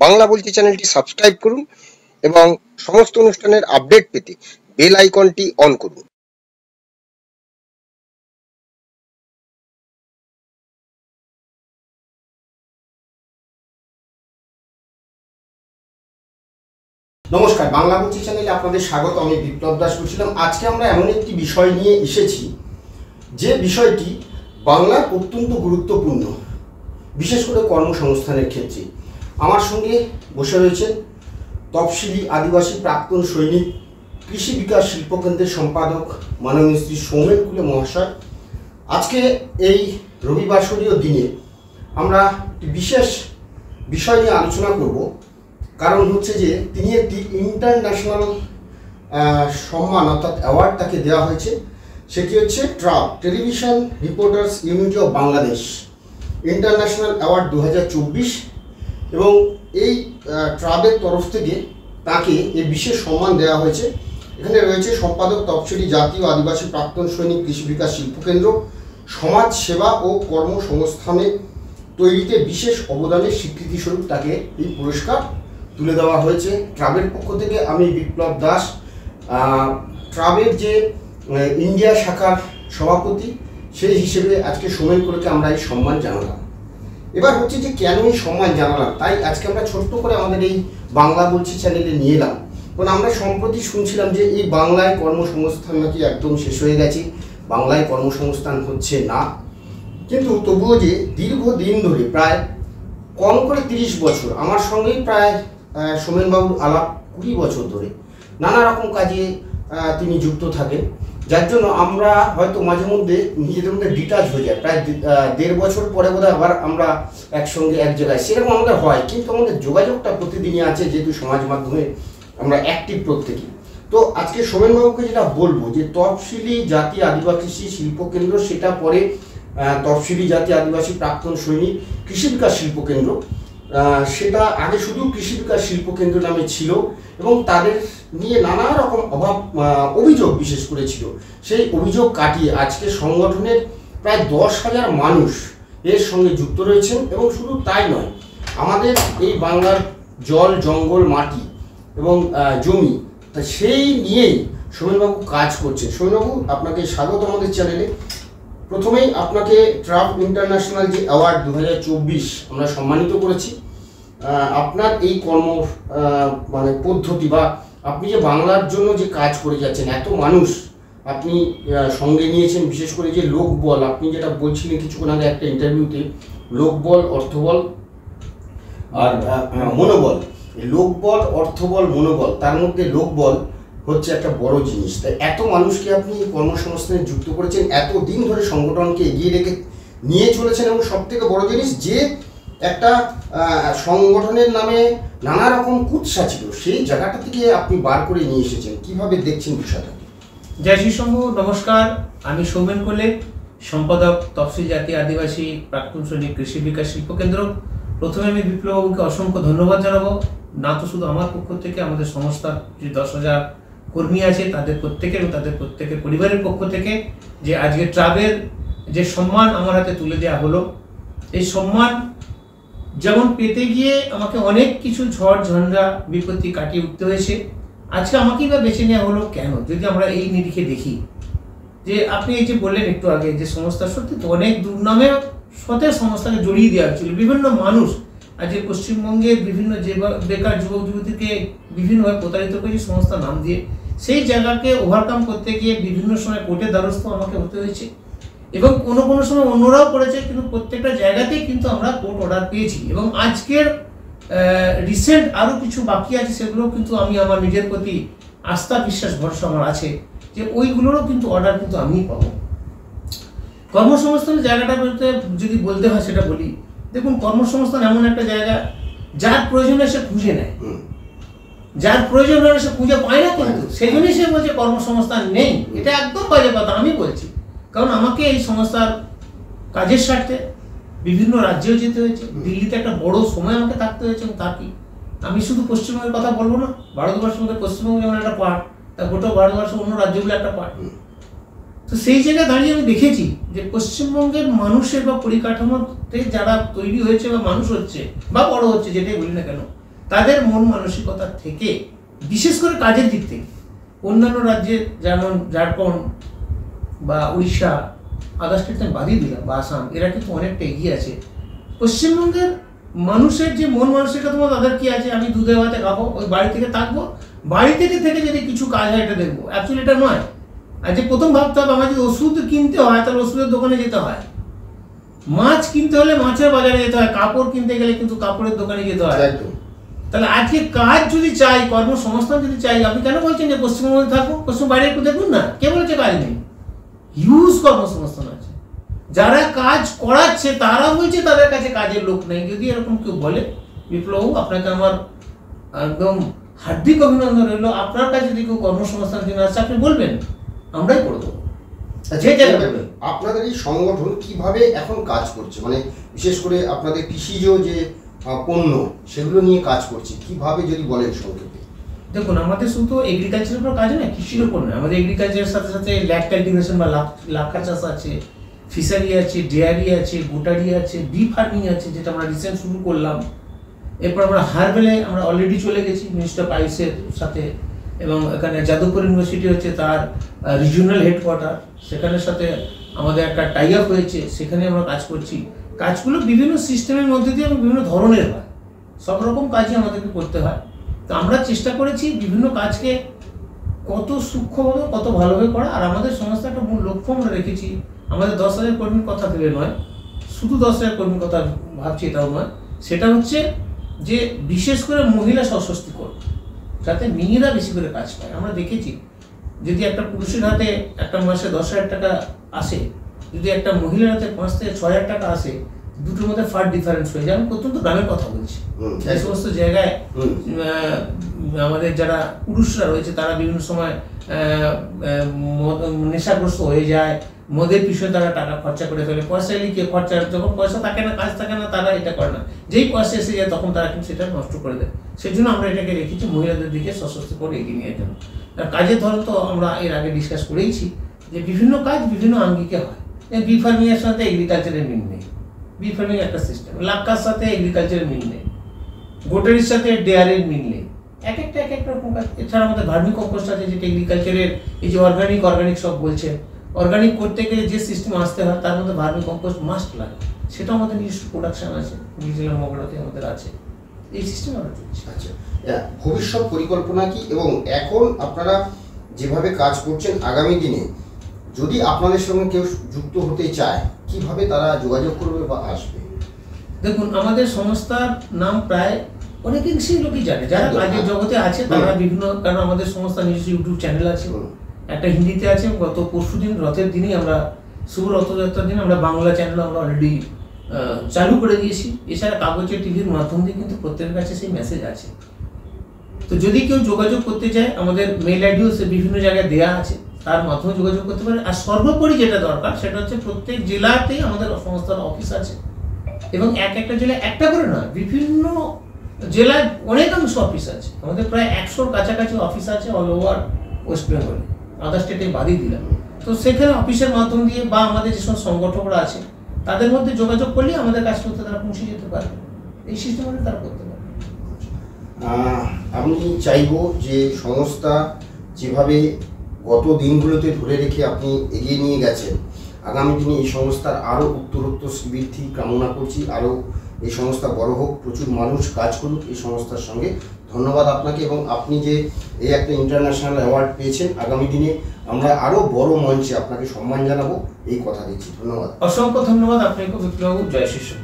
বাংলা বলছি চ্যানেলটি সাবস্ক্রাইব করুন এবং সমস্ত অনুষ্ঠানের আপডেট পেতে বেল আইকনটি অন করুন। নমস্কার, বাংলা বলছি চ্যানেলে আপনাদের স্বাগত। আমি বিপ্লব দাস বলছিলাম। আজকে আমরা এমন একটি বিষয় নিয়ে এসেছি যে বিষয়টি বাংলার অত্যন্ত গুরুত্বপূর্ণ, বিশেষ করে কর্মসংস্থানের ক্ষেত্রে। আমার সঙ্গে বসে রয়েছেন তফসিলি আদিবাসী প্রাক্তন সৈনিক, কৃষি বিকাশ শিল্পকেন্দ্রের সম্পাদক মাননীয় শ্রী সৌমেন কুলে মহাশয়। আজকে এই রবিবাসরীয় দিনে আমরা একটি বিশেষ বিষয় নিয়ে আলোচনা করব। কারণ হচ্ছে যে তিনি একটি ইন্টারন্যাশনাল সম্মান অর্থাৎ অ্যাওয়ার্ড তাকে দেওয়া হয়েছে। সেটি হচ্ছে TRAB, television reporters unity of Bangladesh international award 2024। এবং এই ট্রাবের তরফ থেকে তাকে এই বিশেষ সম্মান দেওয়া হয়েছে। এখানে রয়েছে সম্পাদক তফসিলি জাতীয় আদিবাসী প্রাক্তন সৈনিক কৃষি বিকাশ শিল্পকেন্দ্র, সমাজ সেবা ও কর্মসংস্থানে তৈরিতে বিশেষ অবদানের স্বীকৃতিস্বরূপ তাকে এই পুরস্কার তুলে দেওয়া হয়েছে ট্রাবের পক্ষ থেকে। আমি বিপ্লব দাস, ট্রাবের যে ইন্ডিয়া শাখার সভাপতি, সেই হিসেবে আজকে সৌমেন কুলেকে আমরা এই সম্মান জানালাম। এবার হচ্ছে যে কেন এই সম্মান জানালাম, তাই আজকে আমরা ছোট্ট করে আমাদের এই বাংলা বলছি চ্যানেলে নিয়ে এলাম। কারণ আমরা সম্প্রতি শুনছিলাম যে এই বাংলায় কর্মসংস্থান নাকি একদম শেষ হয়ে গেছে, বাংলায় কর্মসংস্থান হচ্ছে না। কিন্তু তবুও যে দীর্ঘদিন ধরে, প্রায় কম করে 30 বছর আমার সঙ্গেই প্রায় সৌমেনবাবুর আলাপ 20 বছর ধরে নানা রকম কাজে তিনি যুক্ত থাকেন, যার জন্য আমরা হয়তো মাঝে মধ্যে নিজেদের মধ্যে ডিটাচ হয়ে যায়। প্রায় 1.5 বছর পরে বোধহয় আবার আমরা একসঙ্গে এক জায়গায়, সেরকম আমাদের হয়, কিন্তু আমাদের যোগাযোগটা প্রতিদিনই আছে, যেহেতু সমাজ মাধ্যমে আমরা অ্যাক্টিভ প্রত্যেকে। তো আজকে সৌমেনবাবুকে যেটা বলবো যে তফসিলি জাতি আদিবাসী শিল্পকেন্দ্র, সেটা পরে তফসিলি জাতি আদিবাসী প্রাক্তন সৈনিক কৃষি বিকাশ শিল্পকেন্দ্র, সেটা আগে শুধু কৃষি বিকাশ শিল্পকেন্দ্র নামে ছিল এবং তাদের নিয়ে নানা রকম অভিযোগ বিশেষ করে ছিল। সেই অভিযোগ কাটিয়ে আজকে সংগঠনের প্রায় 10,000 মানুষ এর সঙ্গে যুক্ত রয়েছেন। এবং শুধু তাই নয়, আমাদের এই বাংলার জল, জঙ্গল, মাটি এবং জমি, তা সেই নিয়েই সৌমেনবাবু কাজ করছে। সৌমেনবাবু, আপনাকে স্বাগত আমাদের চ্যানেলে। প্রথমেই আপনাকে ট্রাব ইন্টারন্যাশনাল যে অ্যাওয়ার্ড 2024 আমরা সম্মানিত করেছি। আপনার এই কর্ম পদ্ধতি বা আপনি যে বাংলার জন্য যে কাজ করে যাচ্ছেন, এত মানুষ আপনি সঙ্গে নিয়েছেন, বিশেষ করে যে লোকবল, আপনি যেটা বলছিলেন কিছুক্ষণ আগে একটা ইন্টারভিউতে, লোকবল, অর্থবল আর মনোবল। লোকবল, অর্থবল, মনোবল, তার মধ্যে লোকবল হচ্ছে একটা বড় জিনিস। তাই এত মানুষকে আপনি কর্মসংস্থানে যুক্ত করেছেন, এত দিন ধরে সংগঠনকে এগিয়ে রেখে নিয়ে চলেছেন। এবং সব থেকে বড় জিনিস যে একটা সংগঠনের নামে নানা রকম কুৎসা ছিল, সেই জায়গাটা থেকে আপনি বার করে নিয়ে এসেছেন। কিভাবে দেখছেন বিষয়টা? জয় শ্রী শম্ভু, নমস্কার। আমি সৌমেন কুলে, সম্পাদক তফসিল জাতি আদিবাসী প্রাক্তন সৈনিক কৃষি বিকাশ শিল্পকেন্দ্র। প্রথমে আমি বিপ্লববাবুকে অসংখ্য ধন্যবাদ জানাবো, না তো শুধু আমার পক্ষ থেকে, আমাদের সংস্থার যে 10,000 কর্মী আছে তাদের প্রত্যেকের এবং তাদের প্রত্যেকের পরিবারের পক্ষ থেকে, যে আজকে ট্রাবের যে সম্মান আমার হাতে তুলে দেওয়া হলো। এই সম্মান যেমন পেতে গিয়ে আমাকে অনেক কিছু ঝড় ঝঞ্ঝা বিপত্তি কাটিয়ে উঠতে হয়েছে, আজকে আমাকেই বা বেছে নেওয়া হলো কেন? যদি আমরা এই নিরিখে দেখি, যে আপনি এই যে বললেন একটু আগে যে সংস্থা, সত্যি তো অনেক দুর্নামের সাথে সংস্থাকে জড়িয়ে দেওয়া হচ্ছিল। বিভিন্ন মানুষ আজকে পশ্চিমবঙ্গের বিভিন্ন যে বেকার যুবক যুবতীকে বিভিন্নভাবে প্রতারিত করেছে সংস্থার নাম দিয়ে। সেই জায়গাকে ওভারকাম করতে গিয়ে বিভিন্ন সময় কোর্টের দ্বারস্থ আমাকে হতে হয়েছে এবং কোনো কোনো সময় অন্যরাও করেছে, কিন্তু প্রত্যেকটা জায়গাতেই কিন্তু আমরা কোর্ট অর্ডার পেয়েছি। এবং আজকের রিসেন্ট আরও কিছু বাকি আছে, সেগুলো কিন্তু আমি আমার নিজের প্রতি আস্থা, বিশ্বাস, ভরসা আমার আছে যে ওইগুলোরও কিন্তু অর্ডার কিন্তু আমিই পাবো। কর্মসংস্থানের জায়গাটা বলতে যদি বলতে হয় সেটা বলি। দেখুন, কর্মসংস্থান এমন একটা জায়গা, যার প্রয়োজনে সে খুঁজে নেয়, যার প্রয়োজন হলে সে খুঁজে পায় না, কিন্তু সেই জন্যই সে বলছে কর্মসংস্থান নেই। এটা একদম বাজে কথা আমি বলছি। কারণ আমাকে এই সংস্থার কাজের স্বার্থে বিভিন্ন রাজ্যেও যেতে হয়েছে, দিল্লিতে একটা বড় সময় আমাকে থাকতে হয়েছে। এবং তা কি, আমি শুধু পশ্চিমবঙ্গের কথা বলবো না, ভারতবর্ষের মধ্যে পশ্চিমবঙ্গ যেমন একটা পার্ট, তা গোটা ভারতবর্ষের অন্য রাজ্যগুলো একটা পার্ট। তো সেই জায়গায় দাঁড়িয়ে আমি দেখেছি যে পশ্চিমবঙ্গের মানুষের বা পরিকাঠামোতে যারা তৈরি হয়েছে বা মানুষ হচ্ছে বা বড় হচ্ছে, যেটাই বলি না কেন, তাদের মন মানসিকতা থেকে, বিশেষ করে কাজের দিক থেকে অন্যান্য রাজ্যে যেমন ঝাড়খণ্ড বা উড়িষ্যা, আদার স্টেট আমি বাদই দিলাম, বা আসাম, এরা কিন্তু অনেকটা এগিয়ে আছে। পশ্চিমবঙ্গের মানুষের যে মন মানসিকতা তাদের কি আছে, আমি দুধে ভাতে খাবো, ওই বাড়ি থেকে থাকবো, বাড়ি থেকে যদি কিছু কাজ হয় এটা দেখবো, অ্যাকচুয়ালি এটা নয়। আর যে প্রথম ভাবতে হবে, আমার যদি ওষুধ কিনতে হয় তাহলে ওষুধের দোকানে যেতে হয়, মাছ কিনতে হলে মাছের বাজারে যেতে হয়, কাপড় কিনতে গেলে কিন্তু কাপড়ের দোকানে যেতে হয়। তাহলে আজকে কাজ যদি চাই, কর্মসংস্থান যদি চাই, আপনি কেন বলছেন যে পশ্চিমবঙ্গে থাকবো? পশ্চিম বাইরে একটু দেখুন না, কে বলেছে কাজ নেই? হিউজ কর্মসংস্থান আছে। যারা কাজ করাচ্ছে তারা বলছে তাদের কাছে কাজের লোক নেই। যদি এরকম কেউ বলে, বিপ্লব আপনাকে আমার একদম হার্দিক অভিনন্দন রইল। আপনার কাছে যদি কেউ কর্মসংস্থান জন্য আসছে, আপনি বলবেন, আমরাই করে দেবো। আপনাদের এই সংগঠন কিভাবে এখন কাজ করছে, মানে বিশেষ করে আপনাদের কৃষিজ যে পণ্য সেগুলো নিয়ে কাজ করছে, কিভাবে যদি বলেন সংক্ষেপে? দেখুন, আমাদের শুধু এগ্রিকালচারের উপর কাজ নয়, কৃষির উপর নয়। আমাদের এগ্রিকালচারের সাথে সাথে ল্যাক কাল্টিভেশন বা লাক্ষা চাষ আছে, ফিশারি আছে, ডেয়ারি আছে, গোটারি আছে, বি ফার্মিং আছে, যেটা আমরা রিসেন্ট শুরু করলাম। এরপর আমরা হার্বেলে আমরা অলরেডি চলে গেছি মিনিস্টার পাইসের সাথে, এবং এখানে যাদবপুর ইউনিভার্সিটি হচ্ছে তার রিজিওনাল হেডকোয়ার্টার, সেখানের সাথে আমাদের একটা টাই আপ হয়েছে, সেখানে আমরা কাজ করছি। কাজগুলো বিভিন্ন সিস্টেমের মধ্যে দিয়ে এবং বিভিন্ন ধরনের হয়, সব রকম কাজই আমাদেরকে করতে হয়। তো আমরা চেষ্টা করেছি বিভিন্ন কাজকে কত সূক্ষ্মভাবে, কত ভালোভাবে করা। আর আমাদের সংস্থা একটা মূল লক্ষ্য আমরা রেখেছি, আমাদের 10,000 কর্মীর কথা ভেবে নয়, শুধু 10,000 কর্মীর কথা ভাবছি এটাও নয়, সেটা হচ্ছে যে বিশেষ করে মহিলা সশক্তিকরণ, যাতে মেয়েরা বেশি করে কাজ পায়। আমরা দেখেছি যদি একটা পুরুষের হাতে একটা মাসে 10,000 টাকা আসে, যদি একটা মহিলার হাতে 5 থেকে 6,000 টাকা আসে, দুটোর মধ্যে ফার ডিফারেন্স হয়ে যায়। আমি প্রত্যন্ত গ্রামের কথা বলছি, এই সমস্ত জায়গায় আমাদের যারা পুরুষরা রয়েছে তারা বিভিন্ন সময় নেশাগ্রস্ত হয়ে যায়, মদের পিছনে তারা টাকা খরচা করে ফেলে, পয়সা লিখে খরচা, যখন পয়সা থাকে না, কাজ থাকে না, তারা এটা করে না, যেই পয়সা এসে যায় তখন তারা কিন্তু সেটা নষ্ট করে দেয়। সেই জন্য আমরা এটাকে রেখেছি মহিলাদের দিকে সশস্ত্র করে এগিয়ে নিয়ে জন্য। কাজের ধরন তো আমরা এর আগে ডিসকাস করেইছি যে বিভিন্ন কাজ বিভিন্ন আঙ্গিকে হয়। বি ফার্মিং এর সাথে এগ্রিকালচারের মিল নেই, বি ফার্মিং একটা সিস্টেম, লাক্কার সাথে এগ্রিকালচারের মিল নেই, গোটারির সাথে ডেয়ারির মিল নেই, এক একটা রকম কাজ। এছাড়া আমাদের ভার্মি কম্পোস্ট আছে, যেটা এগ্রিকালচারের এই যে অর্গানিক সব বলছে, অর্গানিক করতে গেলে যে সিস্টেম আসতে হয় তার মধ্যে ভার্মি কম্পোস্ট মাস্ট লাগে, সেটা আমাদের নিজস্ব প্রোডাকশন আছে, নিজের মগড়াতে আমাদের আছে, এই সিস্টেম আমরা চলছে। আচ্ছা, ভবিষ্যৎ পরিকল্পনা কি, এবং এখন আপনারা যেভাবে কাজ করছেন, আগামী দিনে যদি আপনাদের সঙ্গে কেউ যুক্ত হতে চায়, কিভাবে তারা যোগাযোগ করবে বা আসবে? দেখুন, আমাদের সংস্থার নাম প্রায় অনেকাংশই লোকই জানে, যারা কাজের জগতে আছে তারা বিভিন্ন, কারণ আমাদের সংস্থা নিজস্ব ইউটিউব চ্যানেল আছে, একটা হিন্দিতে আছে। গত পরশুদিন রথের দিনই আমরা, শুভ রথযাত্রার দিন আমরা বাংলা চ্যানেল আমরা অলরেডি চালু করে দিয়েছি। এছাড়া কাগজের টিভির মাধ্যম দিয়ে কিন্তু প্রত্যেকের কাছে সেই মেসেজ আছে। তো যদি কেউ যোগাযোগ করতে চায়, আমাদের মেল আইডিও সে বিভিন্ন জায়গায় দেওয়া আছে, তার মাধ্যমে যোগাযোগ করতে পারে। আর সর্বোপরি যেটা দরকার সেটা হচ্ছে প্রত্যেক জেলাতেই আমাদের সংস্থার অফিস আছে, এবং একটা জেলায় একটা করে নয়, বিভিন্ন জেলায় অনেকাংশ অফিস আছে। আমাদের প্রায় 100-র কাছাকাছি অফিস আছে অল ওভার ওয়েস্ট বেঙ্গলে, আদার স্টেটে বাদই দিলাম। তো সেখানে অফিসের মাধ্যম দিয়ে বা আমাদের যেসব সংগঠকরা আছে তাদের মধ্যে যোগাযোগ করলে আমাদের কাজ করতে তারা পৌঁছে যেতে পারবে, এই সিস্টেমে তারা করতে পারবে। আমি চাইবো যে সংস্থা যেভাবে গত দিনগুলোতে ধরে রেখে আপনি এগিয়ে নিয়ে গেছেন, আগামী দিনে এই সংস্থার আরও উত্তরোত্তর বৃদ্ধি কামনা করছি, আরও এই সংস্থা বড় হোক, প্রচুর মানুষ কাজ করুক এই সংস্থার সঙ্গে। ধন্যবাদ আপনাকে, এবং আপনি যে এই একটা ইন্টারন্যাশনাল অ্যাওয়ার্ড পেয়েছেন, আগামী দিনে আমরা আরও বড় মঞ্চে আপনাকে সম্মান জানাবো, এই কথা দিচ্ছি। ধন্যবাদ, অসংখ্য ধন্যবাদ আপনাকে বিপ্লব। জয় শিশু।